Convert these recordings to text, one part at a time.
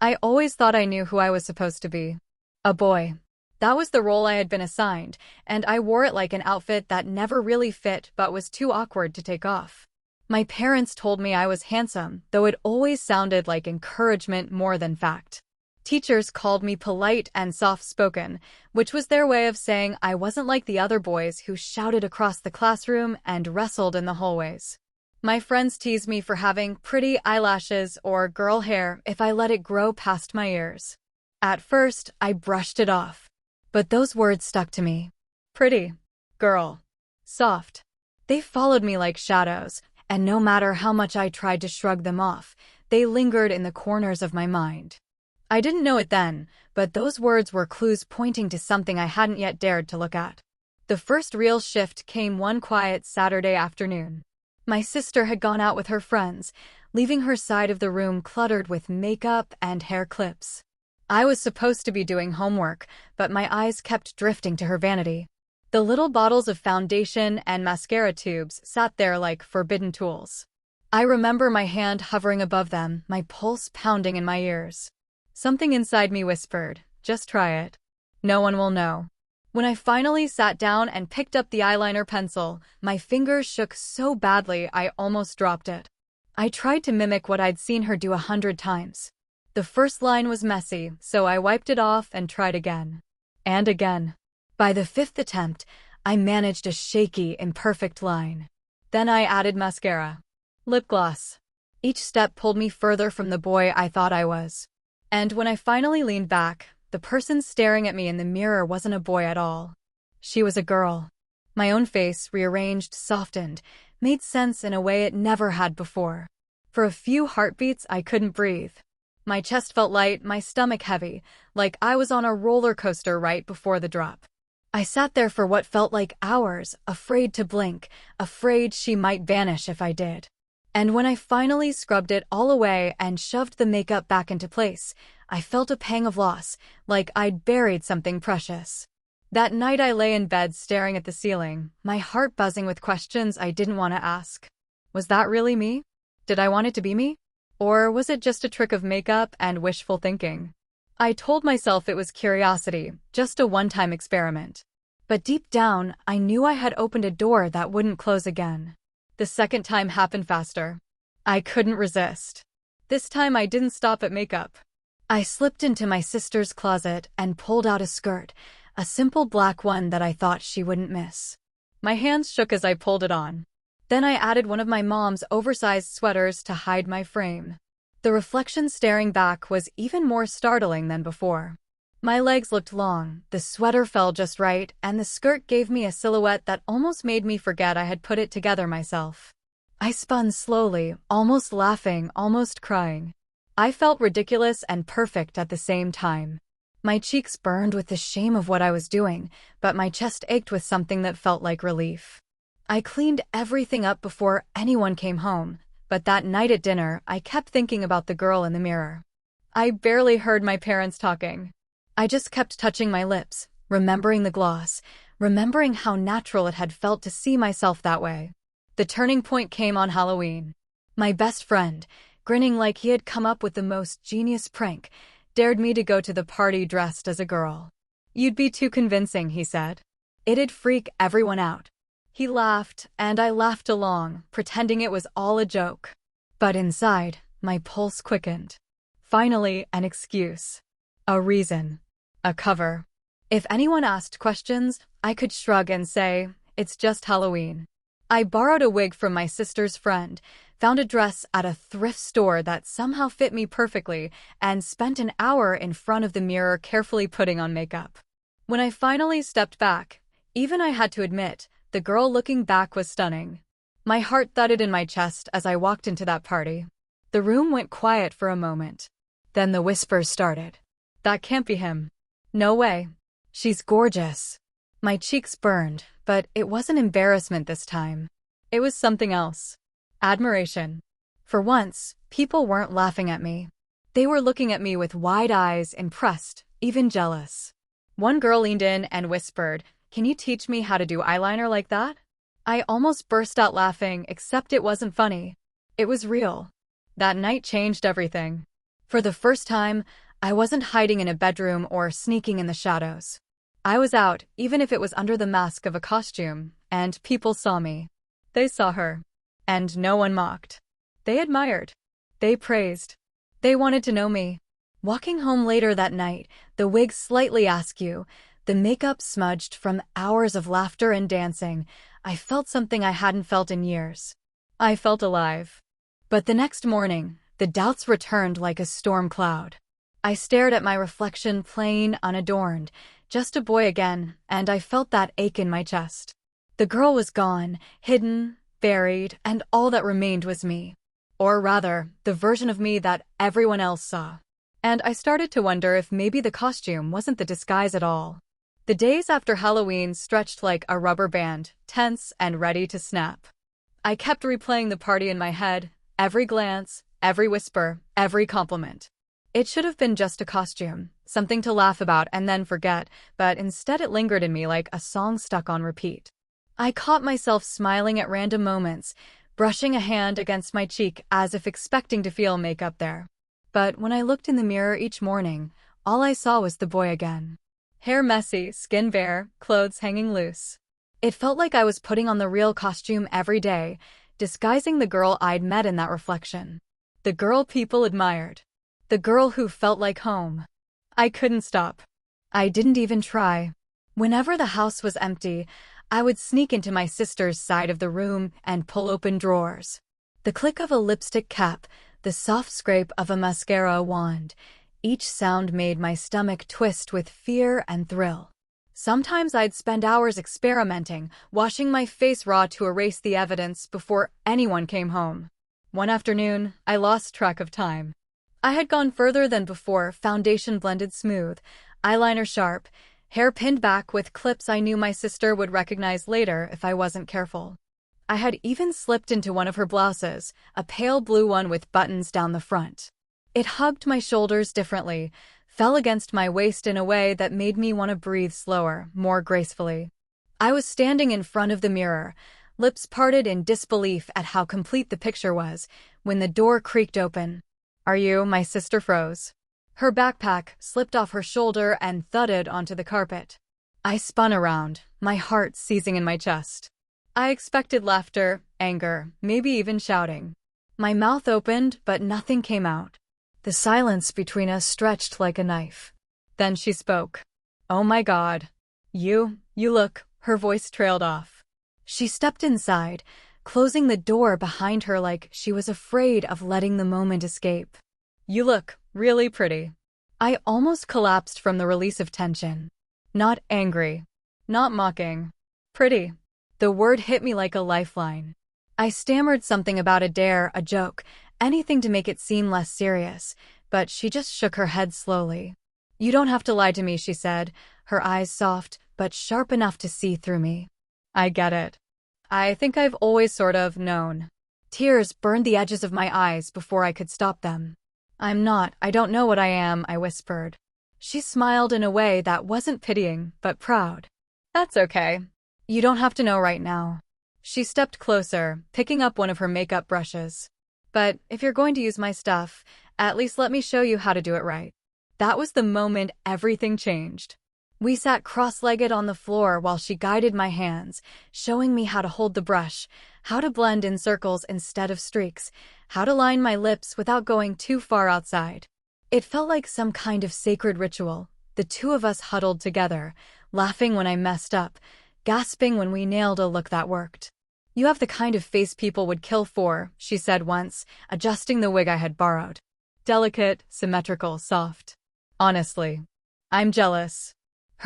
I always thought I knew who I was supposed to be. A boy. That was the role I had been assigned, and I wore it like an outfit that never really fit but was too awkward to take off. My parents told me I was handsome, though it always sounded like encouragement more than fact. Teachers called me polite and soft-spoken, which was their way of saying I wasn't like the other boys who shouted across the classroom and wrestled in the hallways. My friends teased me for having pretty eyelashes or girl hair if I let it grow past my ears. At first, I brushed it off. But those words stuck to me. Pretty. Girl. Soft. They followed me like shadows, and no matter how much I tried to shrug them off, they lingered in the corners of my mind. I didn't know it then, but those words were clues pointing to something I hadn't yet dared to look at. The first real shift came one quiet Saturday afternoon. My sister had gone out with her friends, leaving her side of the room cluttered with makeup and hair clips. I was supposed to be doing homework, but my eyes kept drifting to her vanity. The little bottles of foundation and mascara tubes sat there like forbidden tools. I remember my hand hovering above them, my pulse pounding in my ears. Something inside me whispered, "Just try it. No one will know." When I finally sat down and picked up the eyeliner pencil, my fingers shook so badly I almost dropped it. I tried to mimic what I'd seen her do 100 times. The first line was messy, so I wiped it off and tried again. And again. By the 5th attempt, I managed a shaky, imperfect line. Then I added mascara. Lip gloss. Each step pulled me further from the boy I thought I was. And when I finally leaned back, the person staring at me in the mirror wasn't a boy at all. She was a girl. My own face, rearranged, softened, made sense in a way it never had before. For a few heartbeats, I couldn't breathe. My chest felt light, my stomach heavy, like I was on a roller coaster right before the drop. I sat there for what felt like hours, afraid to blink, afraid she might vanish if I did. And when I finally scrubbed it all away and shoved the makeup back into place, I felt a pang of loss, like I'd buried something precious. That night I lay in bed staring at the ceiling, my heart buzzing with questions I didn't want to ask. Was that really me? Did I want it to be me? Or was it just a trick of makeup and wishful thinking? I told myself it was curiosity, just a one-time experiment. But deep down, I knew I had opened a door that wouldn't close again. The second time happened faster. I couldn't resist. This time I didn't stop at makeup. I slipped into my sister's closet and pulled out a skirt, a simple black one that I thought she wouldn't miss. My hands shook as I pulled it on. Then I added one of my mom's oversized sweaters to hide my frame. The reflection staring back was even more startling than before. My legs looked long, the sweater fell just right, and the skirt gave me a silhouette that almost made me forget I had put it together myself. I spun slowly, almost laughing, almost crying. I felt ridiculous and perfect at the same time. My cheeks burned with the shame of what I was doing, but my chest ached with something that felt like relief. I cleaned everything up before anyone came home, but that night at dinner, I kept thinking about the girl in the mirror. I barely heard my parents talking. I just kept touching my lips, remembering the gloss, remembering how natural it had felt to see myself that way. The turning point came on Halloween. My best friend, grinning like he had come up with the most genius prank, dared me to go to the party dressed as a girl. "You'd be too convincing," he said. "It'd freak everyone out." He laughed, and I laughed along, pretending it was all a joke. But inside, my pulse quickened. Finally, an excuse. A reason. A cover. If anyone asked questions, I could shrug and say, "It's just Halloween." I borrowed a wig from my sister's friend, found a dress at a thrift store that somehow fit me perfectly, and spent an hour in front of the mirror carefully putting on makeup. When I finally stepped back, even I had to admit, the girl looking back was stunning. My heart thudded in my chest as I walked into that party. The room went quiet for a moment. Then the whispers started. "That can't be him. No way. She's gorgeous." My cheeks burned, but it wasn't embarrassment this time. It was something else. Admiration. For once, people weren't laughing at me. They were looking at me with wide eyes, impressed, even jealous. One girl leaned in and whispered, "Can you teach me how to do eyeliner like that?" I almost burst out laughing, except it wasn't funny. It was real. That night changed everything. For the first time, I wasn't hiding in a bedroom or sneaking in the shadows. I was out, even if it was under the mask of a costume, and people saw me. They saw her. And no one mocked. They admired. They praised. They wanted to know me. Walking home later that night, the wig slightly askew, the makeup smudged from hours of laughter and dancing, I felt something I hadn't felt in years. I felt alive. But the next morning, the doubts returned like a storm cloud. I stared at my reflection plain, unadorned, just a boy again, and I felt that ache in my chest. The girl was gone, hidden, buried, and all that remained was me. Or rather, the version of me that everyone else saw. And I started to wonder if maybe the costume wasn't the disguise at all. The days after Halloween stretched like a rubber band, tense and ready to snap. I kept replaying the party in my head, every glance, every whisper, every compliment. It should have been just a costume, something to laugh about and then forget, but instead it lingered in me like a song stuck on repeat. I caught myself smiling at random moments, brushing a hand against my cheek as if expecting to feel makeup there. But when I looked in the mirror each morning, all I saw was the boy again. Hair messy, skin bare, clothes hanging loose. It felt like I was putting on the real costume every day, disguising the girl I'd met in that reflection. The girl people admired. The girl who felt like home. I couldn't stop. I didn't even try. Whenever the house was empty, I would sneak into my sister's side of the room and pull open drawers. The click of a lipstick cap, the soft scrape of a mascara wand, each sound made my stomach twist with fear and thrill. Sometimes I'd spend hours experimenting, washing my face raw to erase the evidence before anyone came home. One afternoon, I lost track of time. I had gone further than before, foundation blended smooth, eyeliner sharp, hair pinned back with clips I knew my sister would recognize later if I wasn't careful. I had even slipped into one of her blouses, a pale blue one with buttons down the front. It hugged my shoulders differently, fell against my waist in a way that made me want to breathe slower, more gracefully. I was standing in front of the mirror, lips parted in disbelief at how complete the picture was, when the door creaked open. "Are you?" My sister froze. Her backpack slipped off her shoulder and thudded onto the carpet. I spun around, my heart seizing in my chest. I expected laughter, anger, maybe even shouting. My mouth opened, but nothing came out. The silence between us stretched like a knife. Then she spoke. "Oh my God. You look," her voice trailed off. She stepped inside, closing the door behind her like she was afraid of letting the moment escape. "You look really pretty." I almost collapsed from the release of tension. Not angry. Not mocking. Pretty. The word hit me like a lifeline. I stammered something about a dare, a joke, anything to make it seem less serious, but she just shook her head slowly. "You don't have to lie to me," she said, her eyes soft but sharp enough to see through me. "I get it. I think I've always sort of known." Tears burned the edges of my eyes before I could stop them. I don't know what I am," I whispered. She smiled in a way that wasn't pitying, but proud. "That's okay. You don't have to know right now." She stepped closer, picking up one of her makeup brushes. "But if you're going to use my stuff, at least let me show you how to do it right." That was the moment everything changed. We sat cross-legged on the floor while she guided my hands, showing me how to hold the brush, how to blend in circles instead of streaks, how to line my lips without going too far outside. It felt like some kind of sacred ritual, the two of us huddled together, laughing when I messed up, gasping when we nailed a look that worked. "You have the kind of face people would kill for," she said once, adjusting the wig I had borrowed. "Delicate, symmetrical, soft. Honestly, I'm jealous."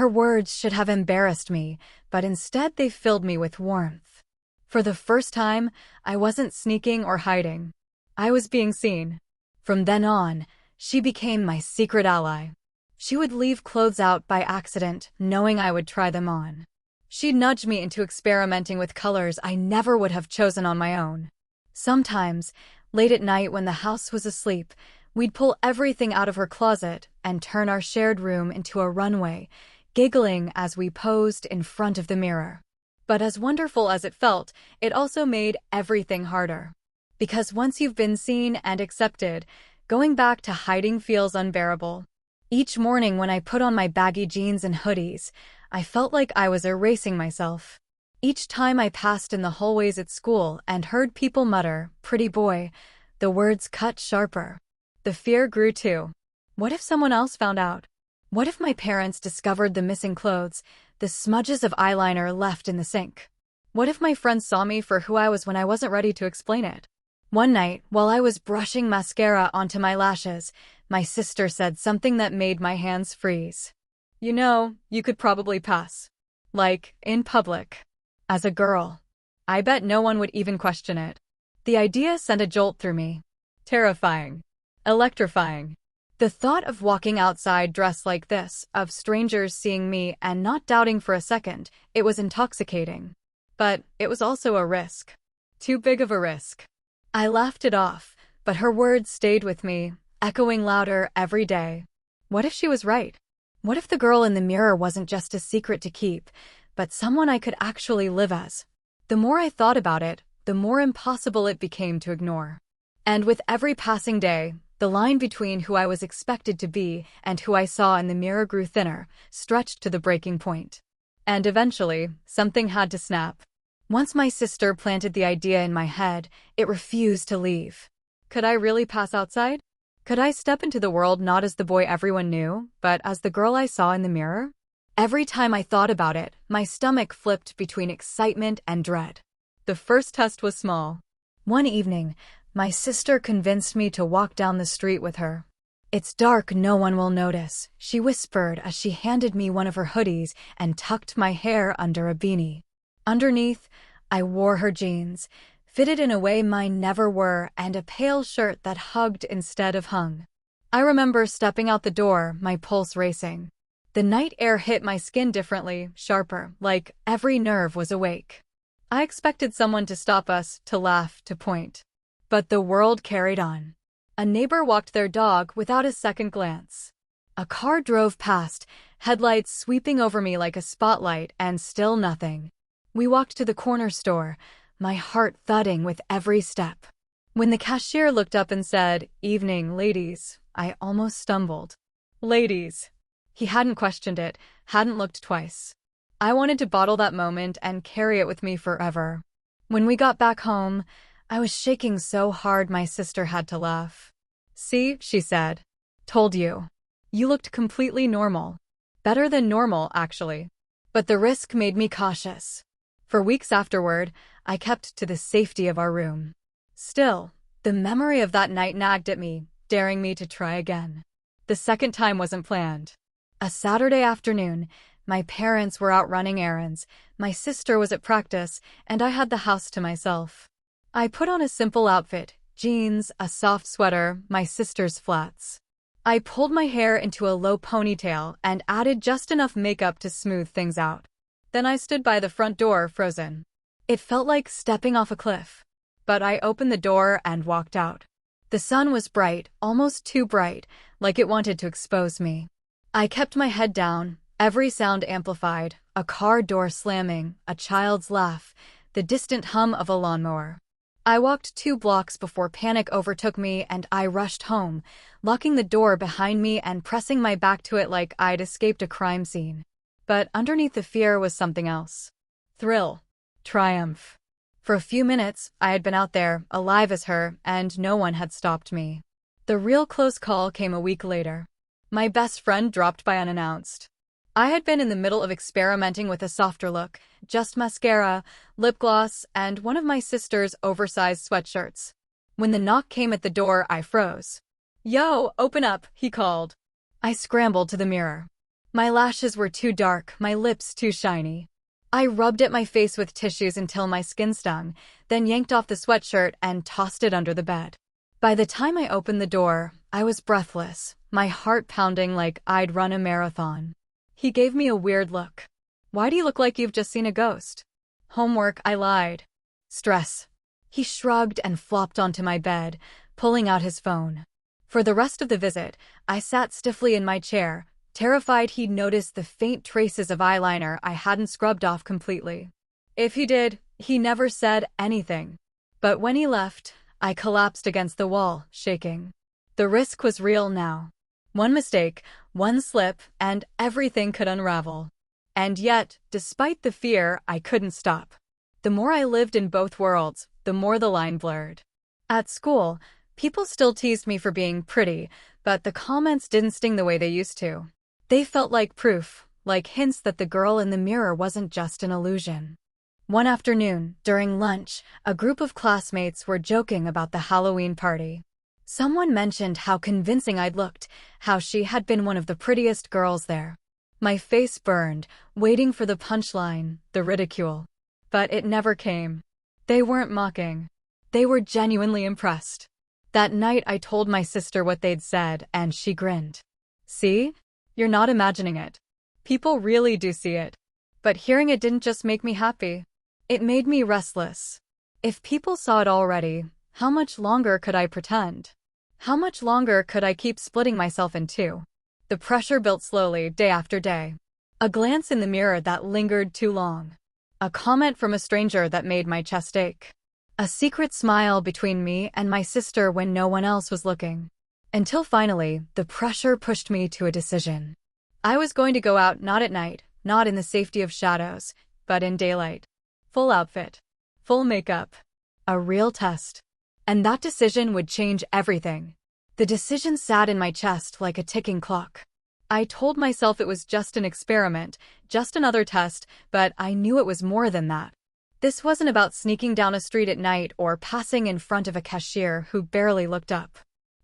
Her words should have embarrassed me, but instead they filled me with warmth. For the first time, I wasn't sneaking or hiding. I was being seen. From then on, she became my secret ally. She would leave clothes out by accident, knowing I would try them on. She'd nudge me into experimenting with colors I never would have chosen on my own. Sometimes, late at night when the house was asleep, we'd pull everything out of her closet and turn our shared room into a runway, giggling as we posed in front of the mirror. But as wonderful as it felt, it also made everything harder. Because once you've been seen and accepted, Going back to hiding feels unbearable. Each morning when I put on my baggy jeans and hoodies, I felt like I was erasing myself. Each time I passed in the hallways at school and heard people mutter, "Pretty boy," the words cut sharper. The fear grew too. What if someone else found out? What if my parents discovered the missing clothes, the smudges of eyeliner left in the sink? What if my friends saw me for who I was when I wasn't ready to explain it? One night, while I was brushing mascara onto my lashes, my sister said something that made my hands freeze. "You know, you could probably pass. Like, in public. As a girl." I bet no one would even question it. The idea sent a jolt through me. Terrifying. Electrifying. The thought of walking outside dressed like this, of strangers seeing me and not doubting for a second, it was intoxicating. But it was also a risk. Too big of a risk. I laughed it off, but her words stayed with me, echoing louder every day. What if she was right? What if the girl in the mirror wasn't just a secret to keep, but someone I could actually live as? The more I thought about it, the more impossible it became to ignore. And with every passing day, the line between who I was expected to be and who I saw in the mirror grew thinner, stretched to the breaking point. And eventually, something had to snap. Once my sister planted the idea in my head, it refused to leave. Could I really pass outside? Could I step into the world not as the boy everyone knew, but as the girl I saw in the mirror? Every time I thought about it, my stomach flipped between excitement and dread. The first test was small. One evening, my sister convinced me to walk down the street with her. "It's dark, no one will notice," she whispered as she handed me one of her hoodies and tucked my hair under a beanie. Underneath, I wore her jeans, fitted in a way mine never were, and a pale shirt that hugged instead of hung. I remember stepping out the door, my pulse racing. The night air hit my skin differently, sharper, like every nerve was awake. I expected someone to stop us, to laugh, to point. But the world carried on. A neighbor walked their dog without a second glance. A car drove past, headlights sweeping over me like a spotlight, and still nothing. We walked to the corner store, my heart thudding with every step. When the cashier looked up and said, "Evening, ladies," I almost stumbled. Ladies. He hadn't questioned it, hadn't looked twice. I wanted to bottle that moment and carry it with me forever. When we got back home, I was shaking so hard my sister had to laugh. "See," she said. "Told you. You looked completely normal. Better than normal, actually." But the risk made me cautious. For weeks afterward, I kept to the safety of our room. Still, the memory of that night nagged at me, daring me to try again. The second time wasn't planned. A Saturday afternoon, my parents were out running errands, my sister was at practice, and I had the house to myself. I put on a simple outfit, jeans, a soft sweater, my sister's flats. I pulled my hair into a low ponytail and added just enough makeup to smooth things out. Then I stood by the front door, frozen. It felt like stepping off a cliff. But I opened the door and walked out. The sun was bright, almost too bright, like it wanted to expose me. I kept my head down, every sound amplified, a car door slamming, a child's laugh, the distant hum of a lawnmower. I walked 2 blocks before panic overtook me and I rushed home, locking the door behind me and pressing my back to it like I'd escaped a crime scene. But underneath the fear was something else. Thrill. Triumph. For a few minutes, I had been out there, alive as her, and no one had stopped me. The real close call came a week later. My best friend dropped by unannounced. I had been in the middle of experimenting with a softer look, just mascara, lip gloss, and one of my sister's oversized sweatshirts. When the knock came at the door, I froze. "Yo, open up," he called. I scrambled to the mirror. My lashes were too dark, my lips too shiny. I rubbed at my face with tissues until my skin stung, then yanked off the sweatshirt and tossed it under the bed. By the time I opened the door, I was breathless, my heart pounding like I'd run a marathon. He gave me a weird look. "Why do you look like you've just seen a ghost?" "Homework," I lied. "Stress." He shrugged and flopped onto my bed, pulling out his phone. For the rest of the visit, I sat stiffly in my chair, terrified he'd noticed the faint traces of eyeliner I hadn't scrubbed off completely. If he did, he never said anything. But when he left, I collapsed against the wall, shaking. The risk was real now. One mistake, one slip, and everything could unravel. And yet, despite the fear, I couldn't stop. The more I lived in both worlds, the more the line blurred. At school, people still teased me for being pretty, but the comments didn't sting the way they used to. They felt like proof, like hints that the girl in the mirror wasn't just an illusion. One afternoon, during lunch, a group of classmates were joking about the Halloween party. Someone mentioned how convincing I'd looked, how she had been one of the prettiest girls there. My face burned, waiting for the punchline, the ridicule. But it never came. They weren't mocking. They were genuinely impressed. That night I told my sister what they'd said, and she grinned. See? You're not imagining it. People really do see it. But hearing it didn't just make me happy. It made me restless. If people saw it already, how much longer could I pretend? How much longer could I keep splitting myself in two? The pressure built slowly, day after day. A glance in the mirror that lingered too long. A comment from a stranger that made my chest ache. A secret smile between me and my sister when no one else was looking. Until finally, the pressure pushed me to a decision. I was going to go out not at night, not in the safety of shadows, but in daylight. Full outfit. Full makeup. A real test. And that decision would change everything. The decision sat in my chest like a ticking clock. I told myself it was just an experiment, just another test, but I knew it was more than that. This wasn't about sneaking down a street at night or passing in front of a cashier who barely looked up.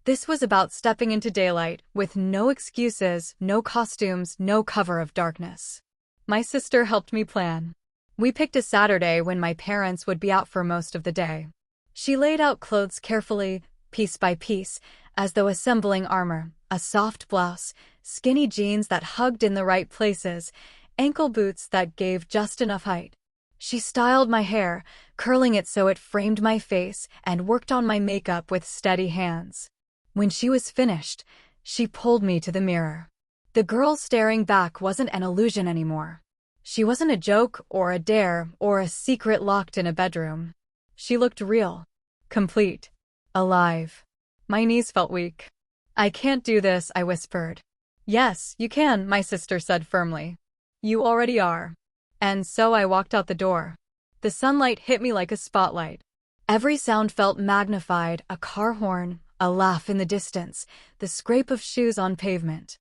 This was about stepping into daylight with no excuses, no costumes, no cover of darkness. My sister helped me plan. We picked a Saturday when my parents would be out for most of the day. She laid out clothes carefully, piece by piece, as though assembling armor, a soft blouse, skinny jeans that hugged in the right places, ankle boots that gave just enough height. She styled my hair, curling it so it framed my face, and worked on my makeup with steady hands. When she was finished, she pulled me to the mirror. The girl staring back wasn't an illusion anymore. She wasn't a joke or a dare or a secret locked in a bedroom. She looked real, complete, alive. My knees felt weak. I can't do this, I whispered. Yes, you can, my sister said firmly. You already are. And so I walked out the door. The sunlight hit me like a spotlight. Every sound felt magnified, a car horn, a laugh in the distance, the scrape of shoes on pavement.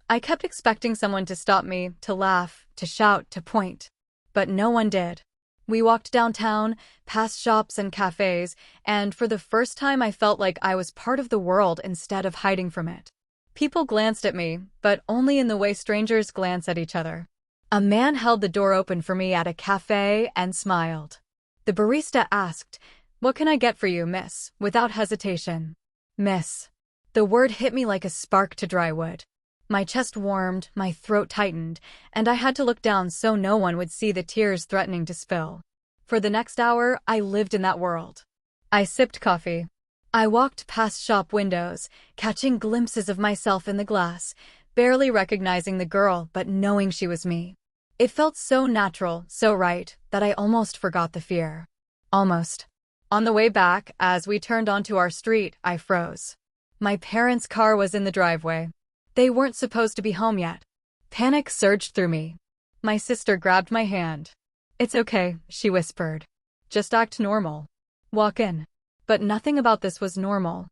I kept expecting someone to stop me, to laugh, to shout, to point. But no one did. We walked downtown, past shops and cafes, and for the first time I felt like I was part of the world instead of hiding from it. People glanced at me, but only in the way strangers glance at each other. A man held the door open for me at a cafe and smiled. The barista asked, "What can I get for you, miss?" without hesitation. Miss. The word hit me like a spark to dry wood. My chest warmed, my throat tightened, and I had to look down so no one would see the tears threatening to spill. For the next hour, I lived in that world. I sipped coffee. I walked past shop windows, catching glimpses of myself in the glass, barely recognizing the girl but knowing she was me. It felt so natural, so right, that I almost forgot the fear. Almost. On the way back, as we turned onto our street, I froze. My parents' car was in the driveway. They weren't supposed to be home yet. Panic surged through me. My sister grabbed my hand. "It's okay," she whispered. "Just act normal. Walk in." But nothing about this was normal.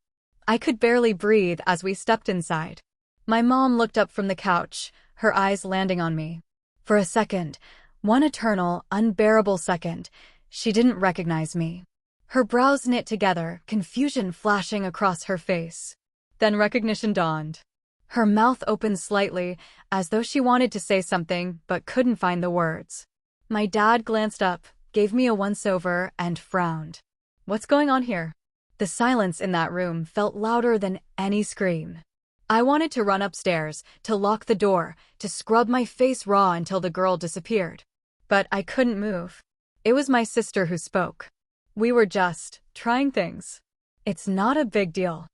I could barely breathe as we stepped inside. My mom looked up from the couch, her eyes landing on me. For a second, one eternal, unbearable second, she didn't recognize me. Her brows knit together, confusion flashing across her face. Then recognition dawned. Her mouth opened slightly, as though she wanted to say something but couldn't find the words. My dad glanced up, gave me a once-over, and frowned. "What's going on here?" The silence in that room felt louder than any scream. I wanted to run upstairs, to lock the door, to scrub my face raw until the girl disappeared. But I couldn't move. It was my sister who spoke. "We were just trying things. It's not a big deal."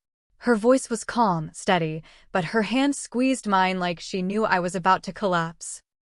Her voice was calm, steady, but her hand squeezed mine like she knew I was about to collapse.